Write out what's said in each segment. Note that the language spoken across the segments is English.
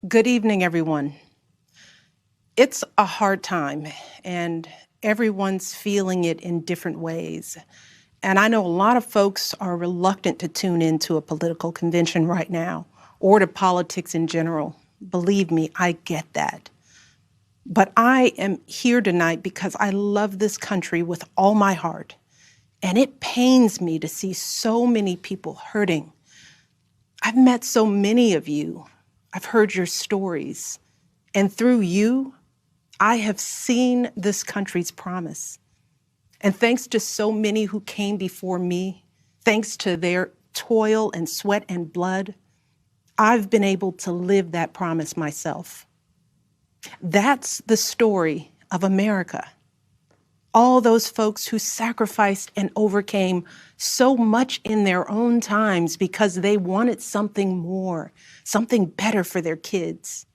Good evening, everyone. It's a hard time, and everyone's feeling it in different ways. And I know a lot of folks are reluctant to tune into a political convention right now or to politics in general. Believe me, I get that. But I am here tonight because I love this country with all my heart. And it pains me to see so many people hurting. I've met so many of you. I've heard your stories. And through you, I have seen this country's promise. And thanks to so many who came before me, thanks to their toil and sweat and blood, I've been able to live that promise myself. That's the story of America. All those folks who sacrificed and overcame so much in their own times because they wanted something more, something better for their kids.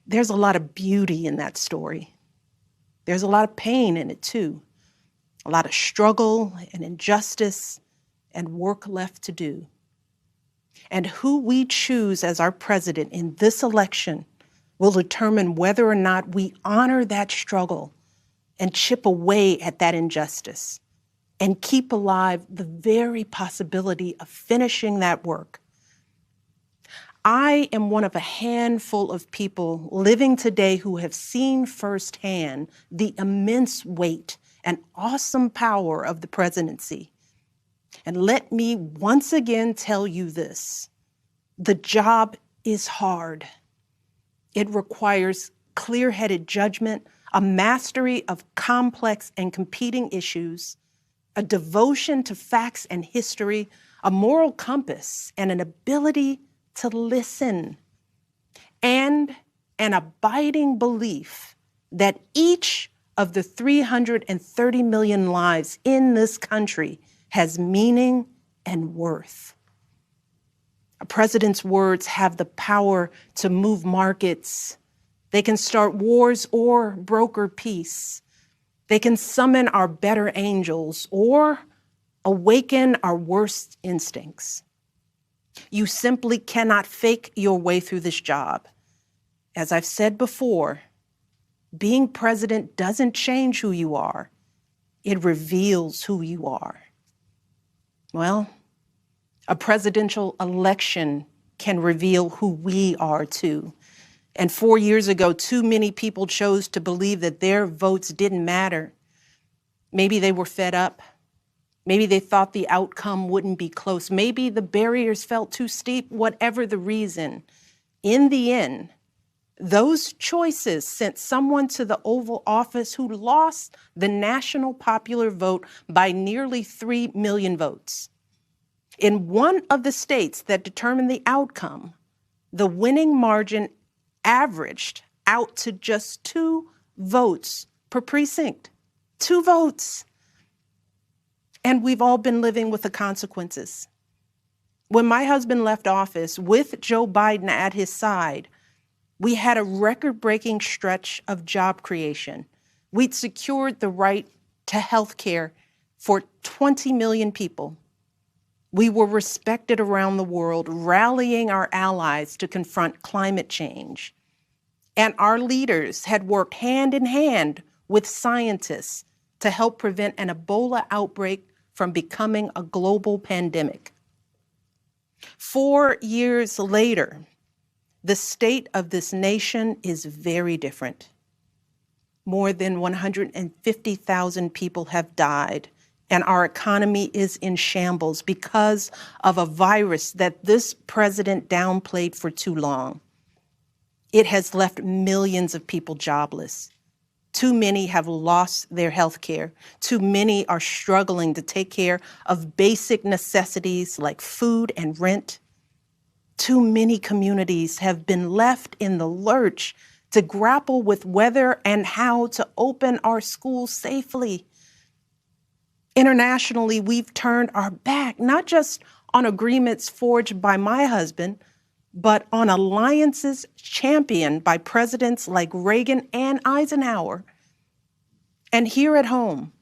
There's a lot of beauty in that story. There's a lot of pain in it too. A lot of struggle and injustice and work left to do. And who we choose as our president in this election will determine whether or not we honor that struggle and chip away at that injustice and keep alive the very possibility of finishing that work. I am one of a handful of people living today who have seen firsthand the immense weight and awesome power of the presidency. And let me once again tell you this: the job is hard. It requires clear-headed judgment, a mastery of complex and competing issues, a devotion to facts and history, a moral compass, and an ability to listen, and an abiding belief that each of the 330 million lives in this country has meaning and worth. A president's words have the power to move markets. They can start wars or broker peace. They can summon our better angels or awaken our worst instincts. You simply cannot fake your way through this job. As I've said before, being president doesn't change who you are. It reveals who you are. Well, a presidential election can reveal who we are too. And 4 years ago, too many people chose to believe that their votes didn't matter. Maybe they were fed up. Maybe they thought the outcome wouldn't be close. Maybe the barriers felt too steep, whatever the reason. In the end, those choices sent someone to the Oval Office who lost the national popular vote by nearly 3 million votes. In one of the states that determined the outcome, the winning margin averaged out to just 2 votes per precinct. 2 votes. And we've all been living with the consequences. When my husband left office with Joe Biden at his side, we had a record-breaking stretch of job creation. We'd secured the right to health care for 20 million people. We were respected around the world, rallying our allies to confront climate change. And our leaders had worked hand in hand with scientists to help prevent an Ebola outbreak from becoming a global pandemic. 4 years later, the state of this nation is very different. More than 150,000 people have died, and our economy is in shambles because of a virus that this president downplayed for too long. It has left millions of people jobless. Too many have lost their health care. Too many are struggling to take care of basic necessities like food and rent. Too many communities have been left in the lurch to grapple with whether and how to open our schools safely. Internationally, we've turned our back, not just on agreements forged by my husband, but on alliances championed by presidents like Reagan and Eisenhower. And here at home,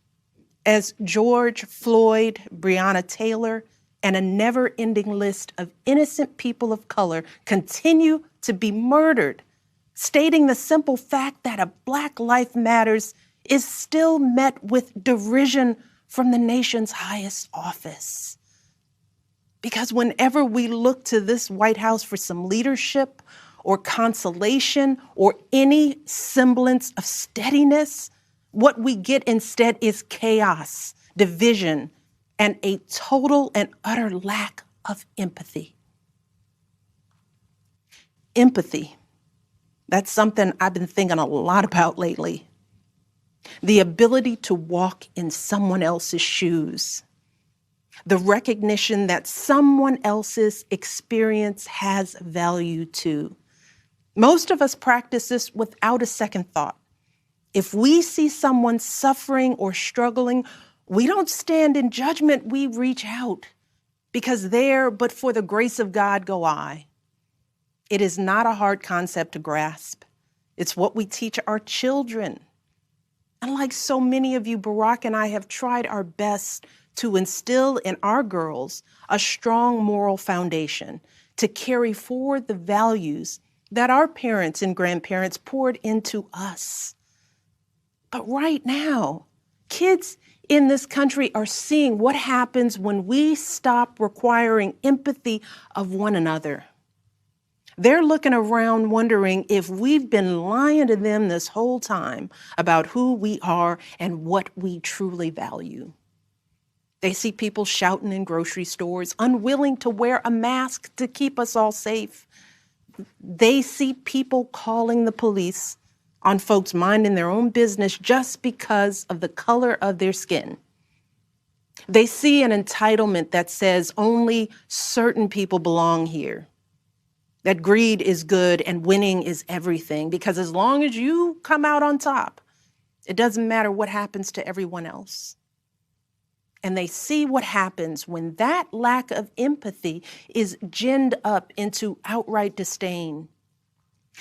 as George Floyd, Breonna Taylor, and a never-ending list of innocent people of color continue to be murdered, stating the simple fact that a Black life matters is still met with derision from the nation's highest office. Because whenever we look to this White House for some leadership or consolation or any semblance of steadiness, what we get instead is chaos, division, and a total and utter lack of empathy. Empathy, that's something I've been thinking a lot about lately. The ability to walk in someone else's shoes. The recognition that someone else's experience has value too. Most of us practice this without a second thought. If we see someone suffering or struggling, we don't stand in judgment, we reach out. Because there, but for the grace of God, go I. It is not a hard concept to grasp. It's what we teach our children. And like so many of you, Barack and I have tried our best to instill in our girls a strong moral foundation to carry forward the values that our parents and grandparents poured into us. But right now, kids in this country are seeing what happens when we stop requiring empathy of one another. They're looking around wondering if we've been lying to them this whole time about who we are and what we truly value. They see people shouting in grocery stores, unwilling to wear a mask to keep us all safe. They see people calling the police on folks minding their own business just because of the color of their skin. They see an entitlement that says only certain people belong here, that greed is good and winning is everything, because as long as you come out on top, it doesn't matter what happens to everyone else. And they see what happens when that lack of empathy is ginned up into outright disdain.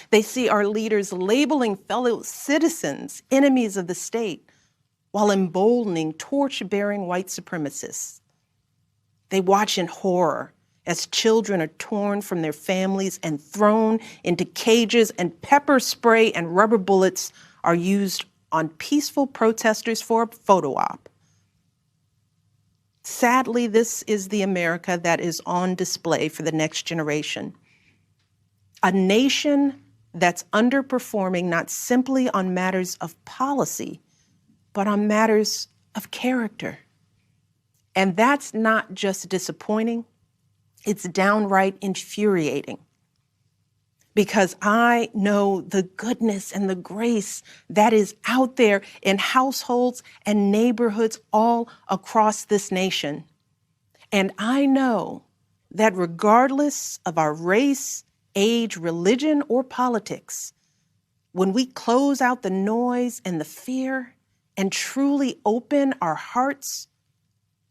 They see our leaders labeling fellow citizens enemies of the state while emboldening torch-bearing white supremacists. They watch in horror as children are torn from their families and thrown into cages, and pepper spray and rubber bullets are used on peaceful protesters for a photo op. Sadly, this is the America that is on display for the next generation. A nation that's underperforming not simply on matters of policy, but on matters of character. And that's not just disappointing, it's downright infuriating. Because I know the goodness and the grace that is out there in households and neighborhoods all across this nation. And I know that regardless of our race, age, religion, or politics, when we close out the noise and the fear and truly open our hearts,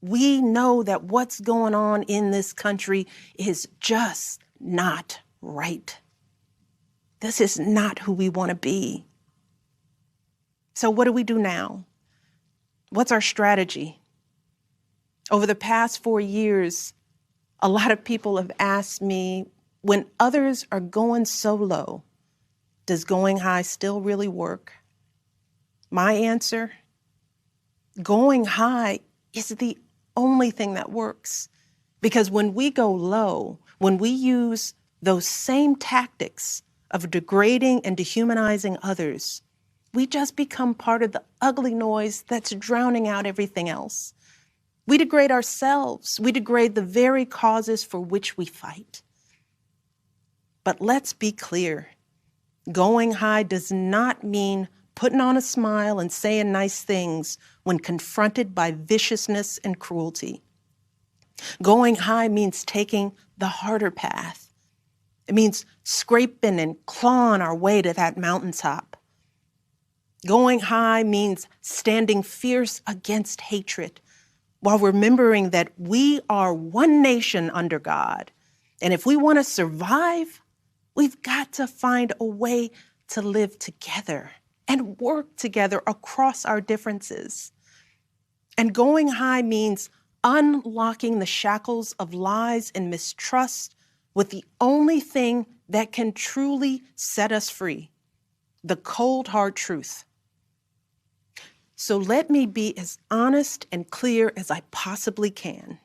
we know that what's going on in this country is just not right. This is not who we want to be. So what do we do now? What's our strategy? Over the past 4 years, a lot of people have asked me, when others are going so low, does going high still really work? My answer, going high is the only thing that works. Because when we go low, when we use those same tactics of degrading and dehumanizing others, we just become part of the ugly noise that's drowning out everything else. We degrade ourselves. We degrade the very causes for which we fight. But let's be clear. Going high does not mean putting on a smile and saying nice things when confronted by viciousness and cruelty. Going high means taking the harder path. It means scraping and clawing our way to that mountaintop. Going high means standing fierce against hatred while remembering that we are one nation under God. And if we want to survive, we've got to find a way to live together and work together across our differences. And going high means unlocking the shackles of lies and mistrust with the only thing that can truly set us free, the cold, hard truth. So let me be as honest and clear as I possibly can.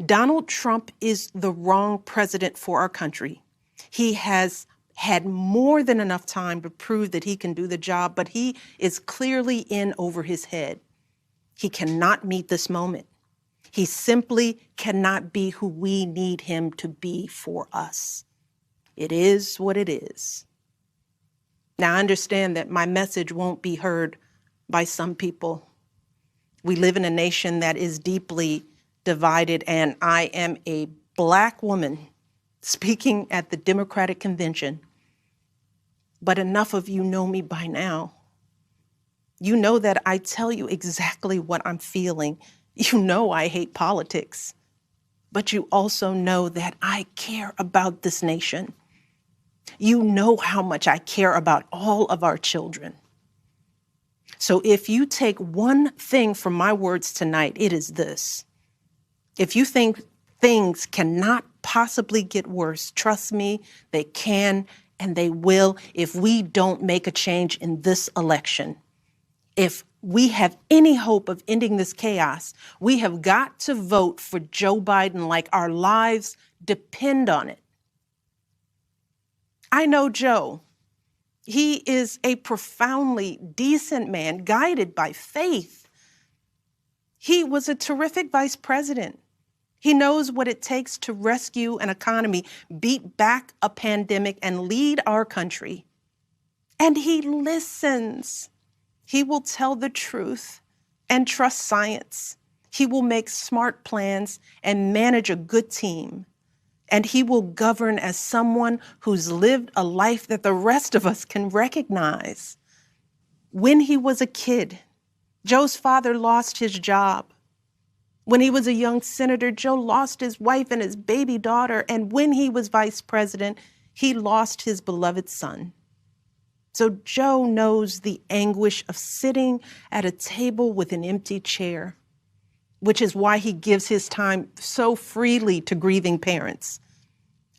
Donald Trump is the wrong president for our country. He has had more than enough time to prove that he can do the job, but he is clearly in over his head. He cannot meet this moment. He simply cannot be who we need him to be for us. It is what it is. Now, I understand that my message won't be heard by some people. We live in a nation that is deeply divided, and I am a Black woman speaking at the Democratic Convention. But enough of you know me by now. You know that I tell you exactly what I'm feeling. You know I hate politics, but you also know that I care about this nation. You know how much I care about all of our children. So if you take one thing from my words tonight, it is this. If you think things cannot possibly get worse, trust me, they can and they will if we don't make a change in this election. If we have any hope of ending this chaos, we have got to vote for Joe Biden like our lives depend on it. I know Joe. He is a profoundly decent man, guided by faith. He was a terrific vice president. He knows what it takes to rescue an economy, beat back a pandemic, and lead our country. And he listens. He will tell the truth and trust science. He will make smart plans and manage a good team. And he will govern as someone who's lived a life that the rest of us can recognize. When he was a kid, Joe's father lost his job. When he was a young senator, Joe lost his wife and his baby daughter. And when he was vice president, he lost his beloved son. So Joe knows the anguish of sitting at a table with an empty chair, which is why he gives his time so freely to grieving parents.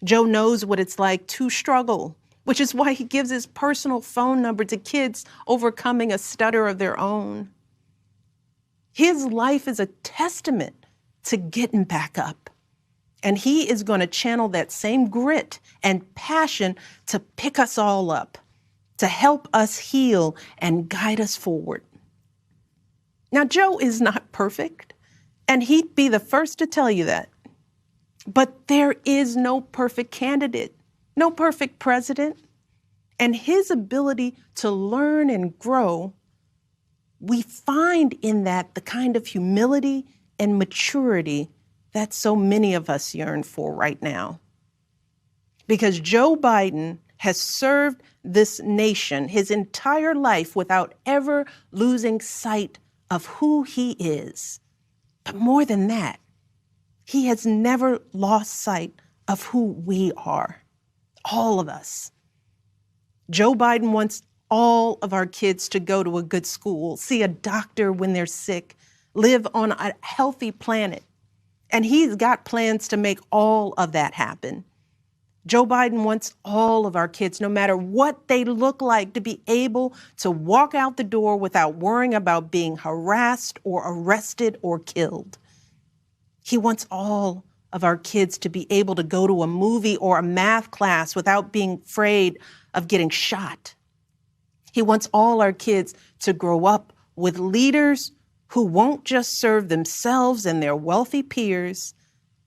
Joe knows what it's like to struggle, which is why he gives his personal phone number to kids overcoming a stutter of their own. His life is a testament to getting back up. And he is going to channel that same grit and passion to pick us all up, to help us heal and guide us forward. Now, Joe is not perfect, and he'd be the first to tell you that. But there is no perfect candidate, no perfect president. And his ability to learn and grow, we find in that the kind of humility and maturity that so many of us yearn for right now. Because Joe Biden has served this nation his entire life without ever losing sight of who he is. But more than that, he has never lost sight of who we are, all of us. Joe Biden wants all of our kids to go to a good school, see a doctor when they're sick, live on a healthy planet. And he's got plans to make all of that happen. Joe Biden wants all of our kids, no matter what they look like, to be able to walk out the door without worrying about being harassed or arrested or killed. He wants all of our kids to be able to go to a movie or a math class without being afraid of getting shot. He wants all our kids to grow up with leaders who won't just serve themselves and their wealthy peers,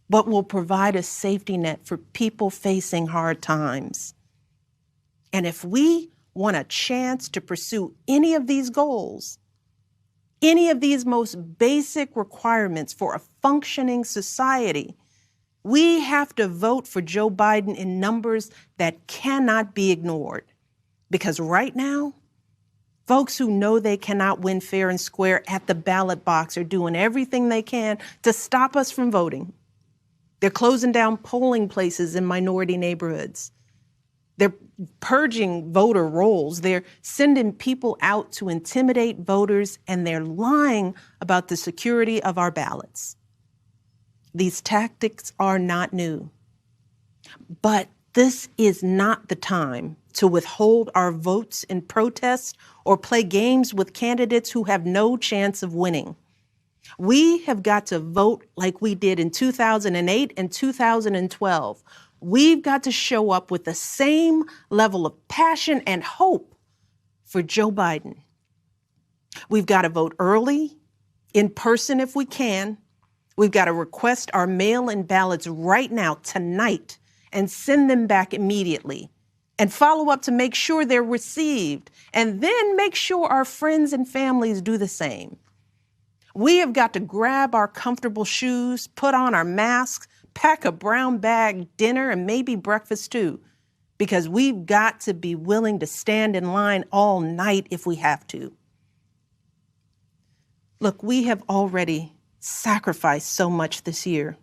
but will provide a safety net for people facing hard times. And if we want a chance to pursue any of these goals, any of these most basic requirements for a functioning society, we have to vote for Joe Biden in numbers that cannot be ignored. Because right now, folks who know they cannot win fair and square at the ballot box are doing everything they can to stop us from voting. They're closing down polling places in minority neighborhoods. They're purging voter rolls. They're sending people out to intimidate voters, and they're lying about the security of our ballots. These tactics are not new. But This is not the time to withhold our votes in protest or play games with candidates who have no chance of winning. We have got to vote like we did in 2008 and 2012. We've got to show up with the same level of passion and hope for Joe Biden. We've got to vote early, in person if we can. We've got to request our mail-in ballots right now, tonight, and send them back immediately. And follow up to make sure they're received. And then make sure our friends and families do the same. We have got to grab our comfortable shoes, put on our masks, pack a brown bag dinner, and maybe breakfast too. Because we've got to be willing to stand in line all night if we have to. Look, we have already sacrificed so much this year.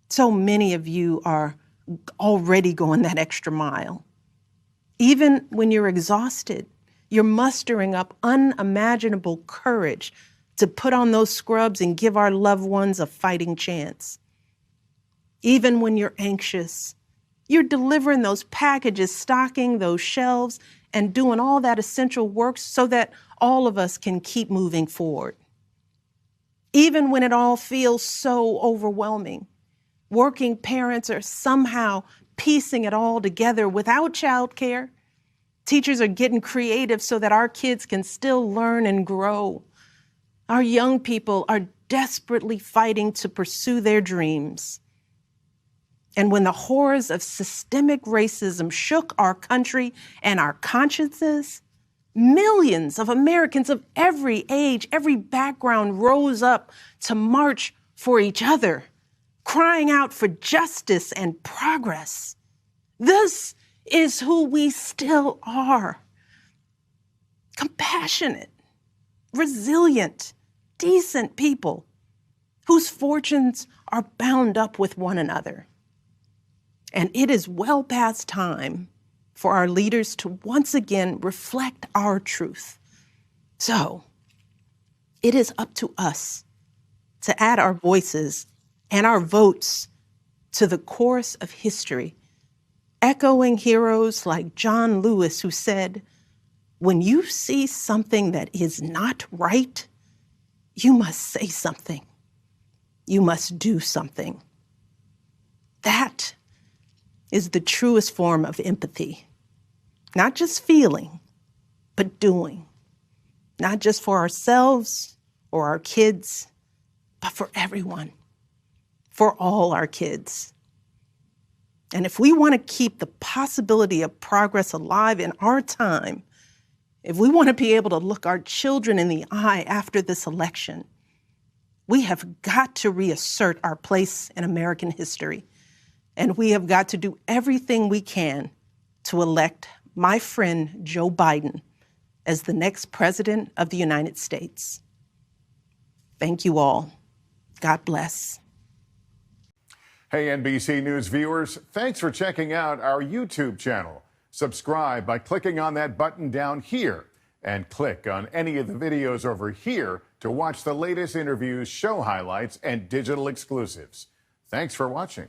So many of you are already going that extra mile. Even when you're exhausted, you're mustering up unimaginable courage to put on those scrubs and give our loved ones a fighting chance. Even when you're anxious, you're delivering those packages, stocking those shelves, and doing all that essential work so that all of us can keep moving forward. Even when it all feels so overwhelming, working parents are somehow piecing it all together without childcare. Teachers are getting creative so that our kids can still learn and grow. Our young people are desperately fighting to pursue their dreams. And when the horrors of systemic racism shook our country and our consciences, millions of Americans of every age, every background rose up to march for each other, crying out for justice and progress. This is who we still are. Compassionate, resilient, decent people whose fortunes are bound up with one another. And it is well past time for our leaders to once again reflect our truth. So it is up to us to add our voices and our votes to the chorus of history, echoing heroes like John Lewis, who said, "When you see something that is not right, you must say something. You must do something." That is the truest form of empathy. Not just feeling, but doing. Not just for ourselves or our kids, but for everyone, for all our kids. And if we want to keep the possibility of progress alive in our time, if we want to be able to look our children in the eye after this election, we have got to reassert our place in American history. And we have got to do everything we can to elect my friend Joe Biden as the next president of the United States. Thank you all. God bless. Hey, NBC News viewers, thanks for checking out our YouTube channel. Subscribe by clicking on that button down here and click on any of the videos over here to watch the latest interviews, show highlights, and digital exclusives. Thanks for watching.